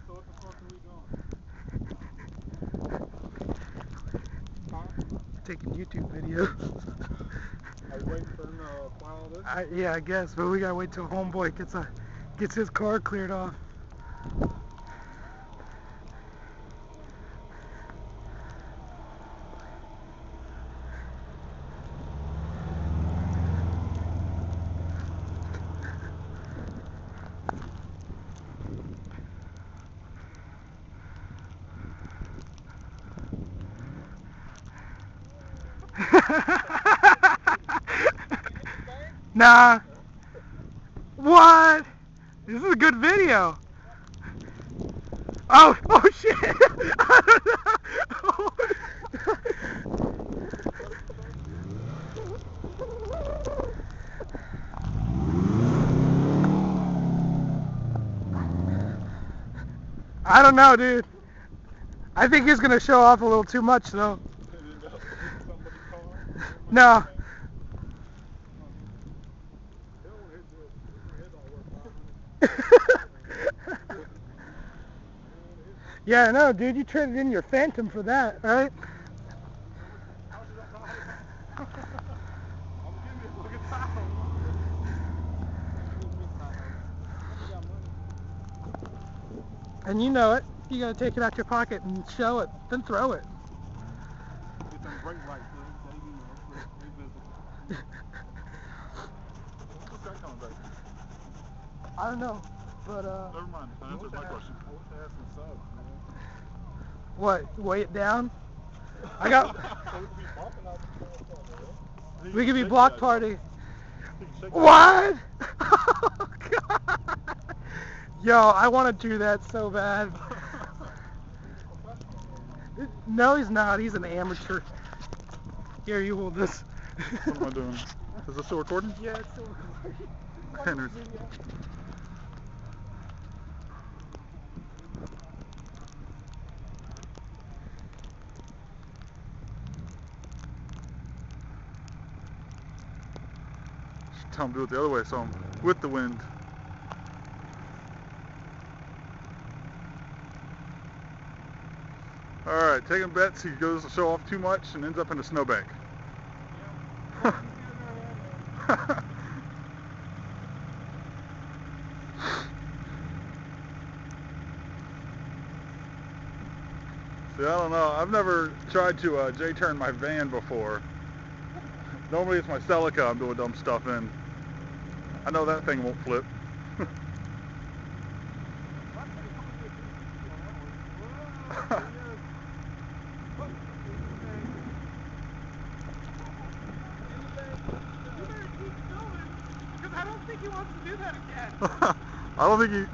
what the fuck are we doing? Huh? Taking YouTube video. Are we waiting for him to file this? Yeah, I guess, but we gotta wait till homeboy gets his car cleared off. Nah. What? This is a good video. Oh shit. I don't know. I don't know, dude. I think he's gonna show off a little too much, though. No. Yeah, I know, dude. You traded in your Phantom for that, right? And you know it. You gotta take it out your pocket and show it, then throw it. Get them brake lights, they visible. What's that coming back? I don't know, but Never mind. That answers my question. I wish I had some subs, man. What? Weigh it down? I got. We could be block party. What? Oh, God. Yo, I want to do that so bad. No, he's not. He's an amateur. Here, you hold this. What am I doing? Is this still recording? Yeah, it's still recording. Tell him to do it the other way, so I'm with the wind. Alright, taking bets, he goes to show off too much and ends up in a snowbank. Yeah. See, I don't know. I've never tried to J-turn my van before. Normally it's my Celica I'm doing dumb stuff in. I know that thing won't flip. I don't think he wants to do that again.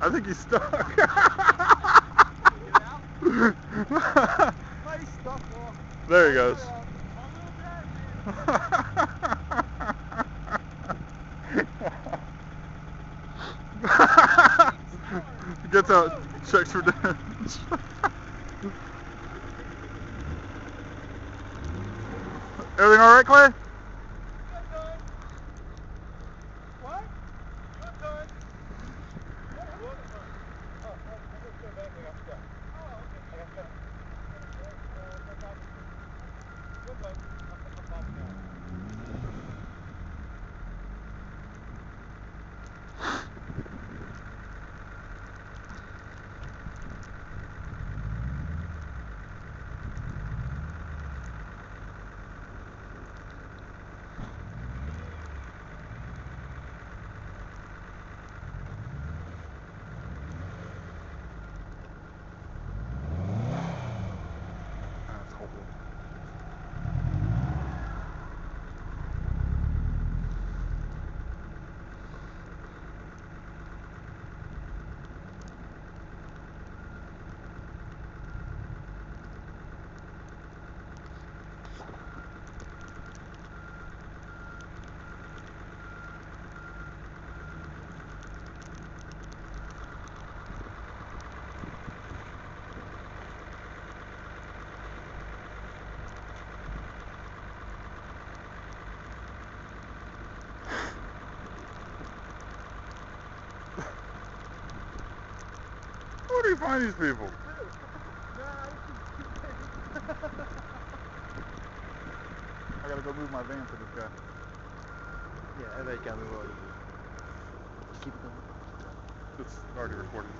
I think he's stuck. There he goes. He gets out, checks for damage. Everything alright, Clay? What? find these people? I gotta go move my van for this guy. Yeah, I think I'm going. It's already recorded.